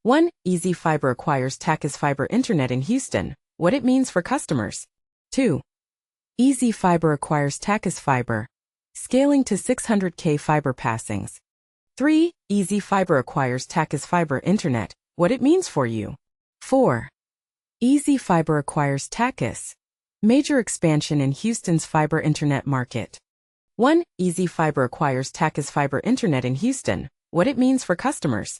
1. Ezee Fiber acquires Tachus Fiber Internet in Houston, what it means for customers. 2. Ezee Fiber acquires Tachus Fiber, scaling to 600K fiber passings. 3. Ezee Fiber acquires Tachus Fiber Internet, what it means for you. 4. Ezee Fiber acquires Tachus, major expansion in Houston's fiber internet market. 1. Ezee Fiber acquires Tachus Fiber Internet in Houston, what it means for customers.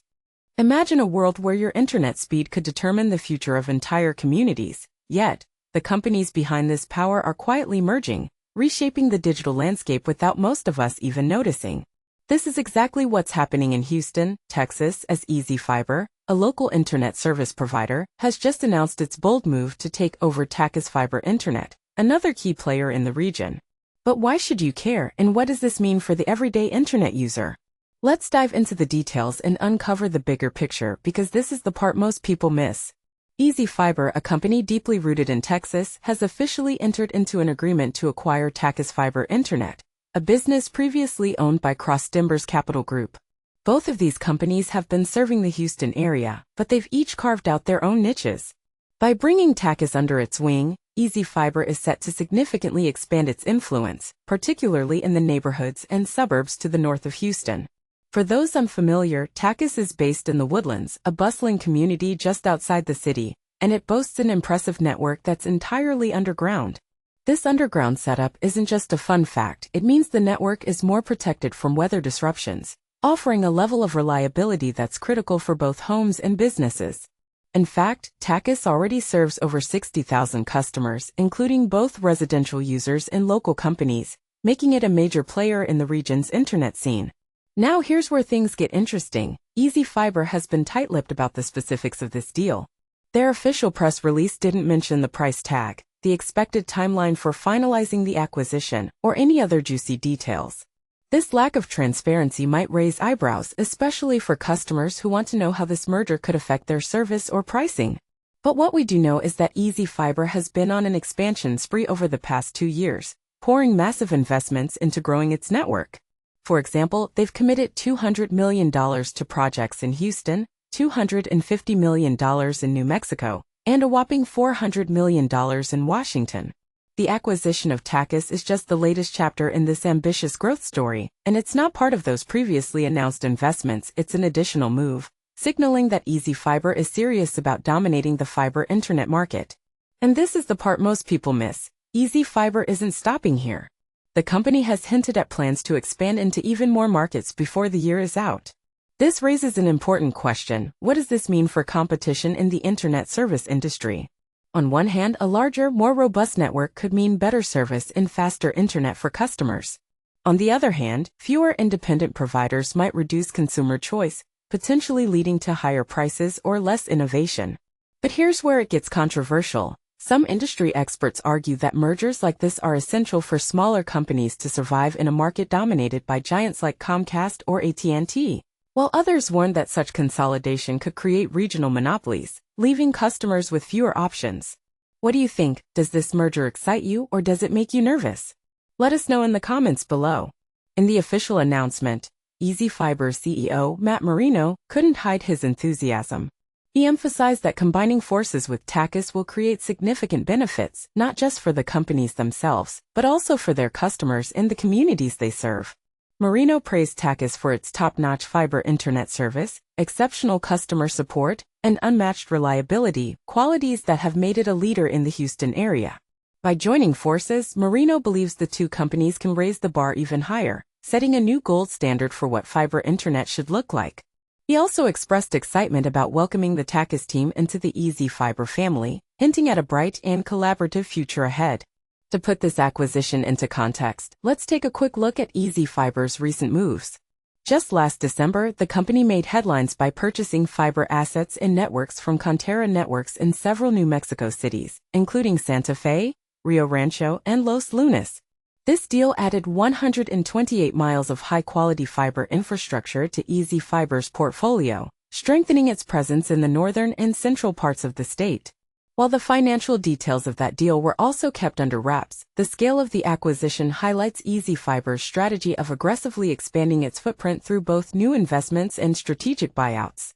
Imagine a world where your internet speed could determine the future of entire communities, yet, the companies behind this power are quietly merging, reshaping the digital landscape without most of us even noticing. This is exactly what's happening in Houston, Texas, as Ezee Fiber, a local internet service provider, has just announced its bold move to take over Tachus Fiber Internet, another key player in the region. But why should you care, and what does this mean for the everyday internet user? Let's dive into the details and uncover the bigger picture, because this is the part most people miss. Ezee Fiber, a company deeply rooted in Texas, has officially entered into an agreement to acquire Tachus Fiber Internet, a business previously owned by Cross Timbers Capital Group. Both of these companies have been serving the Houston area, but they've each carved out their own niches. By bringing Tachus under its wing, Ezee Fiber is set to significantly expand its influence, particularly in the neighborhoods and suburbs to the north of Houston. For those unfamiliar, Tachus is based in the Woodlands, a bustling community just outside the city, and it boasts an impressive network that's entirely underground. This underground setup isn't just a fun fact, it means the network is more protected from weather disruptions, offering a level of reliability that's critical for both homes and businesses. In fact, Tachus already serves over 60,000 customers, including both residential users and local companies, making it a major player in the region's internet scene. Now here's where things get interesting. Ezee Fiber has been tight-lipped about the specifics of this deal. Their official press release didn't mention the price tag, the expected timeline for finalizing the acquisition, or any other juicy details. This lack of transparency might raise eyebrows, especially for customers who want to know how this merger could affect their service or pricing. But what we do know is that Ezee Fiber has been on an expansion spree over the past 2 years, pouring massive investments into growing its network. For example, they've committed $200 million to projects in Houston, $250 million in New Mexico, and a whopping $400 million in Washington. The acquisition of Tachus is just the latest chapter in this ambitious growth story, and it's not part of those previously announced investments. It's an additional move, signaling that Ezee Fiber is serious about dominating the fiber internet market. And this is the part most people miss. Ezee Fiber isn't stopping here. The company has hinted at plans to expand into even more markets before the year is out. This raises an important question: what does this mean for competition in the internet service industry? On one hand, a larger, more robust network could mean better service and faster internet for customers. On the other hand, fewer independent providers might reduce consumer choice, potentially leading to higher prices or less innovation. But here's where it gets controversial. Some industry experts argue that mergers like this are essential for smaller companies to survive in a market dominated by giants like Comcast or AT&T, while others warn that such consolidation could create regional monopolies, leaving customers with fewer options. What do you think? Does this merger excite you, or does it make you nervous? Let us know in the comments below. In the official announcement, Ezee Fiber CEO Matt Marino couldn't hide his enthusiasm. He emphasized that combining forces with Tachus will create significant benefits, not just for the companies themselves, but also for their customers and the communities they serve. Marino praised Tachus for its top-notch fiber internet service, exceptional customer support, and unmatched reliability, qualities that have made it a leader in the Houston area. By joining forces, Marino believes the two companies can raise the bar even higher, setting a new gold standard for what fiber internet should look like. He also expressed excitement about welcoming the Tachus team into the Ezee Fiber family, hinting at a bright and collaborative future ahead. To put this acquisition into context, let's take a quick look at Ezee Fiber's recent moves. Just last December, the company made headlines by purchasing fiber assets and networks from Conterra Networks in several New Mexico cities, including Santa Fe, Rio Rancho, and Los Lunas. This deal added 128 miles of high-quality fiber infrastructure to Ezee Fiber's portfolio, strengthening its presence in the northern and central parts of the state. While the financial details of that deal were also kept under wraps, the scale of the acquisition highlights Ezee Fiber's strategy of aggressively expanding its footprint through both new investments and strategic buyouts.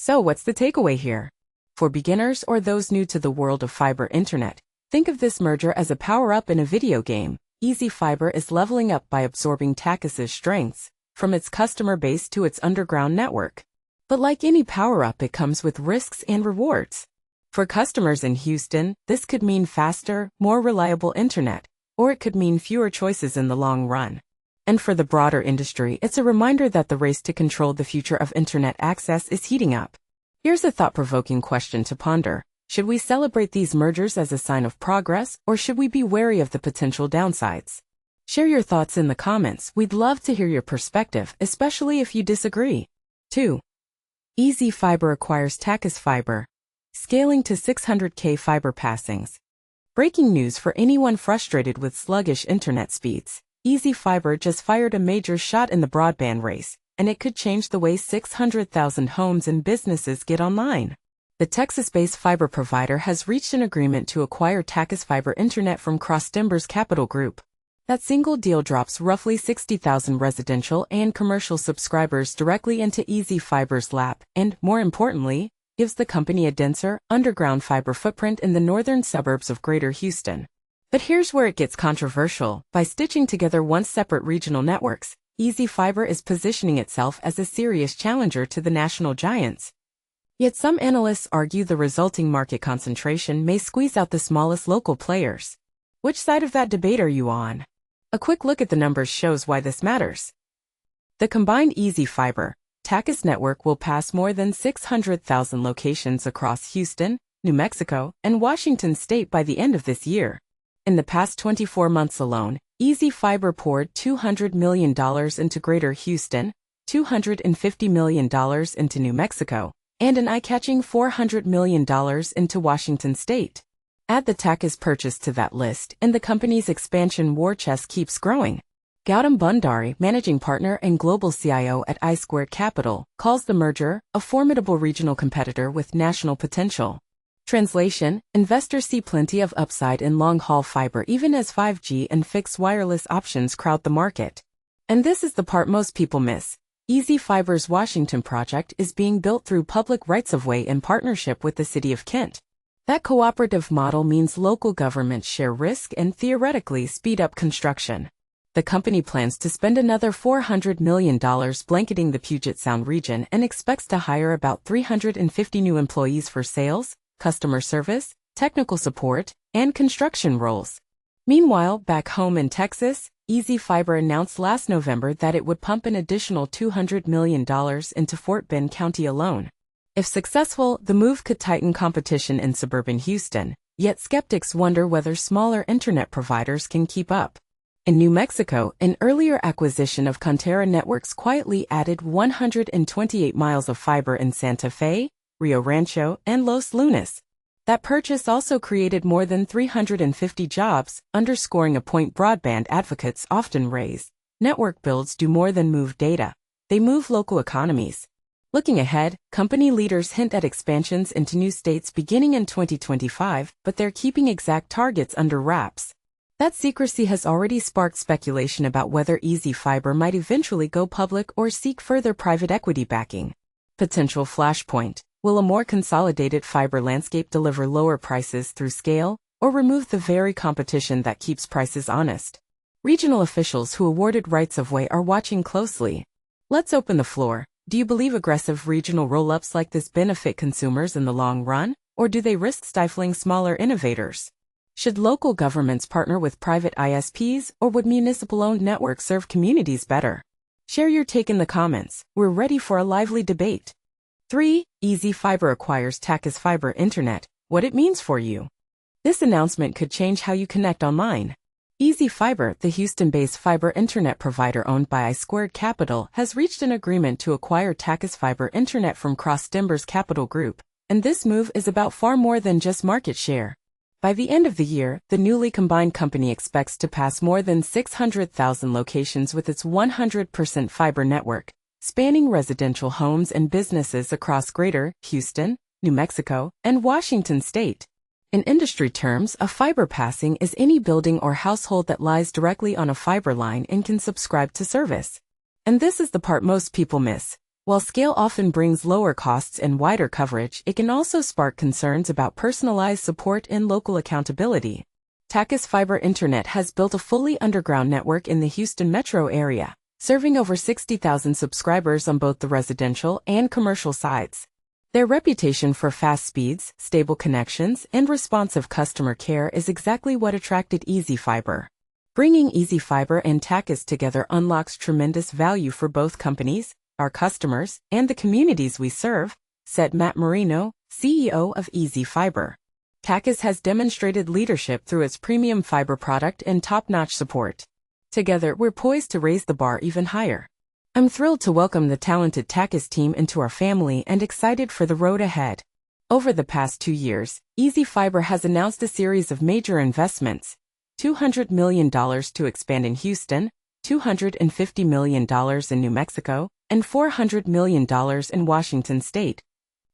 So what's the takeaway here? For beginners or those new to the world of fiber internet, think of this merger as a power-up in a video game. Ezee Fiber is leveling up by absorbing Tachus's strengths, from its customer base to its underground network. But like any power-up, it comes with risks and rewards. For customers in Houston, this could mean faster, more reliable internet, or it could mean fewer choices in the long run. And for the broader industry, it's a reminder that the race to control the future of internet access is heating up. Here's a thought-provoking question to ponder. Should we celebrate these mergers as a sign of progress, or should we be wary of the potential downsides? Share your thoughts in the comments. We'd love to hear your perspective, especially if you disagree. 2. Ezee Fiber acquires Tachus Fiber, scaling to 600K fiber passings. Breaking news for anyone frustrated with sluggish internet speeds. Ezee Fiber just fired a major shot in the broadband race, and it could change the way 600,000 homes and businesses get online. The Texas-based fiber provider has reached an agreement to acquire Tachus Fiber Internet from Cross Timbers Capital Group. That single deal drops roughly 60,000 residential and commercial subscribers directly into Ezee Fiber's lap and, more importantly, gives the company a denser, underground fiber footprint in the northern suburbs of Greater Houston. But here's where it gets controversial. By stitching together once separate regional networks, Ezee Fiber is positioning itself as a serious challenger to the national giants. Yet some analysts argue the resulting market concentration may squeeze out the smallest local players. Which side of that debate are you on? A quick look at the numbers shows why this matters. The combined Ezee Fiber, Tachus network will pass more than 600,000 locations across Houston, New Mexico, and Washington state by the end of this year. In the past 24 months alone, Ezee Fiber poured $200 million into Greater Houston, $250 million into New Mexico, and an eye-catching $400 million into Washington state. Add the Tachus purchase to that list, and the company's expansion war chest keeps growing. Gautam Bhandari, managing partner and global CIO at I Squared Capital, calls the merger a formidable regional competitor with national potential. Translation: investors see plenty of upside in long-haul fiber even as 5G and fixed wireless options crowd the market. And this is the part most people miss. Ezee Fiber's Washington project is being built through public rights-of-way in partnership with the city of Kent. That cooperative model means local governments share risk and theoretically speed up construction. The company plans to spend another $400 million blanketing the Puget Sound region and expects to hire about 350 new employees for sales, customer service, technical support, and construction roles. Meanwhile, back home in Texas, Ezee Fiber announced last November that it would pump an additional $200 million into Fort Bend County alone. If successful, the move could tighten competition in suburban Houston, yet skeptics wonder whether smaller internet providers can keep up. In New Mexico, an earlier acquisition of Conterra Networks quietly added 128 miles of fiber in Santa Fe, Rio Rancho, and Los Lunas. That purchase also created more than 350 jobs, underscoring a point broadband advocates often raise. Network builds do more than move data. They move local economies. Looking ahead, company leaders hint at expansions into new states beginning in 2025, but they're keeping exact targets under wraps. That secrecy has already sparked speculation about whether Ezee Fiber might eventually go public or seek further private equity backing. Potential flashpoint: will a more consolidated fiber landscape deliver lower prices through scale, or remove the very competition that keeps prices honest? Regional officials who awarded rights-of-way are watching closely. Let's open the floor. Do you believe aggressive regional roll-ups like this benefit consumers in the long run, or do they risk stifling smaller innovators? Should local governments partner with private ISPs, or would municipal-owned networks serve communities better? Share your take in the comments. We're ready for a lively debate. 3. Ezee Fiber acquires Tachus Fiber Internet. What it means for you. This announcement could change how you connect online. Ezee Fiber, the Houston-based fiber internet provider owned by I Squared Capital, has reached an agreement to acquire Tachus Fiber Internet from Cross Timbers Capital Group, and this move is about far more than just market share. By the end of the year, the newly combined company expects to pass more than 600,000 locations with its 100% fiber network, spanning residential homes and businesses across Greater Houston, New Mexico, and Washington state. In industry terms, a fiber passing is any building or household that lies directly on a fiber line and can subscribe to service. And this is the part most people miss. While scale often brings lower costs and wider coverage, it can also spark concerns about personalized support and local accountability. Tachus Fiber Internet has built a fully underground network in the Houston metro area, serving over 60,000 subscribers on both the residential and commercial sides. Their reputation for fast speeds, stable connections, and responsive customer care is exactly what attracted Ezee Fiber. Bringing Ezee Fiber and Tachus together unlocks tremendous value for both companies, our customers, and the communities we serve, said Matt Marino, CEO of Ezee Fiber. Tachus has demonstrated leadership through its premium fiber product and top-notch support. Together, we're poised to raise the bar even higher. I'm thrilled to welcome the talented Tachus team into our family and excited for the road ahead. Over the past 2 years, Ezee Fiber has announced a series of major investments: $200 million to expand in Houston, $250 million in New Mexico, and $400 million in Washington state.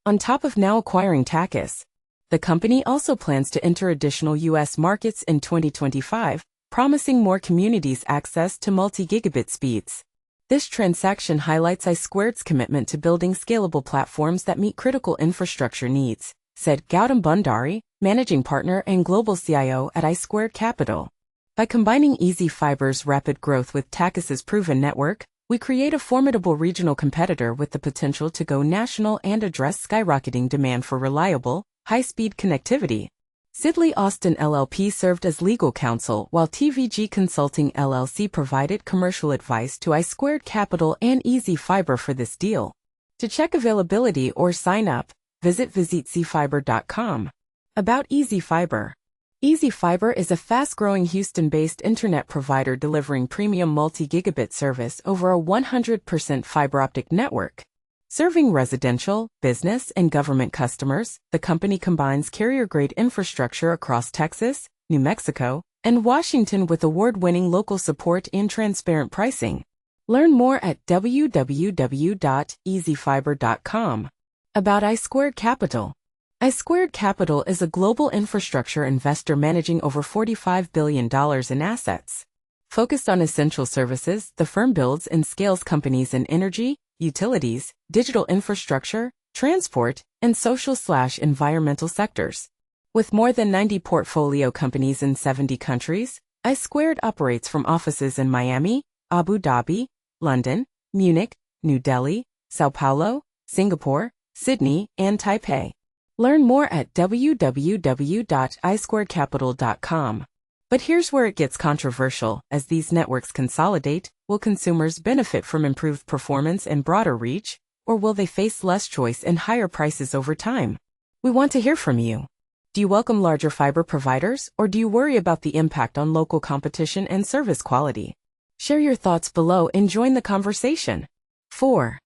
On top of now acquiring Tachus, the company also plans to enter additional U.S. markets in 2025, promising more communities access to multi-gigabit speeds. This transaction highlights I2's commitment to building scalable platforms that meet critical infrastructure needs, said Gautam Bhandari, managing partner and global CIO at I2 Capital. By combining Ezee Fiber's rapid growth with Tachus's proven network, we create a formidable regional competitor with the potential to go national and address skyrocketing demand for reliable, high-speed connectivity. Sidley Austin LLP served as legal counsel while TVG Consulting LLC provided commercial advice to I2 Capital and Ezee Fiber for this deal. To check availability or sign up, visit EzeeFiber.com. About Ezee Fiber. Ezee Fiber is a fast-growing Houston-based internet provider delivering premium multi-gigabit service over a 100% fiber optic network. Serving residential, business, and government customers, the company combines carrier-grade infrastructure across Texas, New Mexico, and Washington with award-winning local support and transparent pricing. Learn more at www.ezeefiber.com. About I2 Capital. I2 Capital is a global infrastructure investor managing over $45 billion in assets. Focused on essential services, the firm builds and scales companies in energy, utilities, digital infrastructure, transport, and social/environmental sectors. With more than 90 portfolio companies in 70 countries, I2 operates from offices in Miami, Abu Dhabi, London, Munich, New Delhi, Sao Paulo, Singapore, Sydney, and Taipei. Learn more at www.i2capital.com. But here's where it gets controversial. As these networks consolidate, will consumers benefit from improved performance and broader reach, or will they face less choice and higher prices over time? We want to hear from you. Do you welcome larger fiber providers, or do you worry about the impact on local competition and service quality? Share your thoughts below and join the conversation. 4.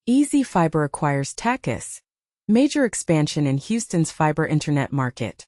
Ezee Fiber acquires Tachus. Major expansion in Houston's fiber internet market.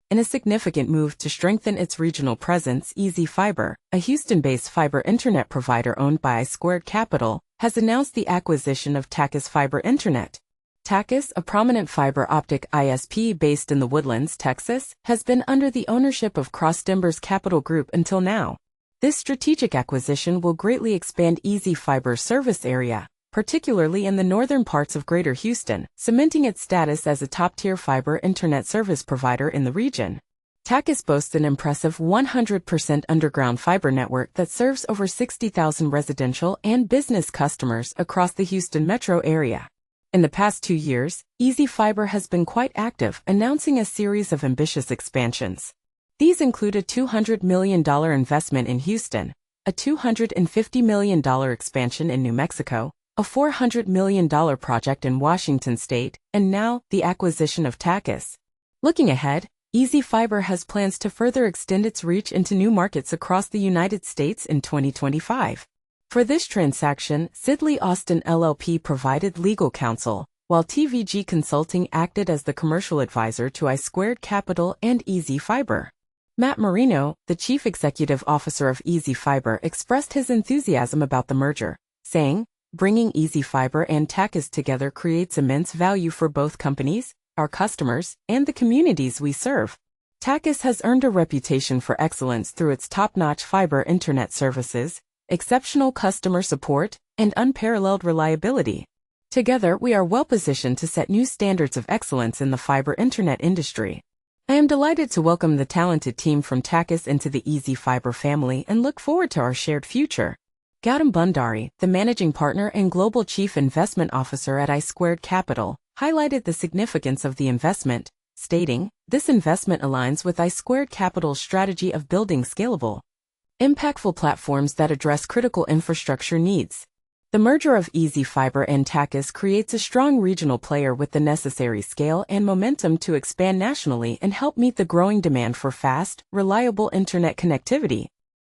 In a significant move to strengthen its regional presence, Ezee Fiber, a Houston-based fiber internet provider owned by I2 Capital, has announced the acquisition of Tachus Fiber Internet. Tachus, a prominent fiber optic ISP based in the Woodlands, Texas, has been under the ownership of Cross Timbers Capital Group until now. This strategic acquisition will greatly expand Ezee Fiber's service area, particularly in the northern parts of Greater Houston, cementing its status as a top-tier fiber internet service provider in the region. Tachus boasts an impressive 100% underground fiber network that serves over 60,000 residential and business customers across the Houston metro area. In the past 2 years, Ezee Fiber has been quite active, announcing a series of ambitious expansions. These include a $200 million investment in Houston, a $250 million expansion in New Mexico, a $400 million project in Washington state, and now the acquisition of Tachus. Looking ahead, Ezee Fiber has plans to further extend its reach into new markets across the United States in 2025. For this transaction, Sidley Austin LLP provided legal counsel, while TVG Consulting acted as the commercial advisor to I2 Capital and Ezee Fiber. Matt Marino, the chief executive officer of Ezee Fiber, expressed his enthusiasm about the merger, saying, "Bringing Ezee Fiber and Tachus together creates immense value for both companies, our customers, and the communities we serve." Tachus has earned a reputation for excellence through its top-notch fiber internet services, exceptional customer support, and unparalleled reliability. Together, we are well-positioned to set new standards of excellence in the fiber internet industry. I am delighted to welcome the talented team from Tachus into the Ezee Fiber family and look forward to our shared future. Gautam Bundari, the managing partner and global chief investment officer at I2 Capital, highlighted the significance of the investment, stating, "This investment aligns with I2 Capital's strategy of building scalable, impactful platforms that address critical infrastructure needs." The merger of Ezee Fiber and Tachus creates a strong regional player with the necessary scale and momentum to expand nationally and help meet the growing demand for fast, reliable internet connectivity.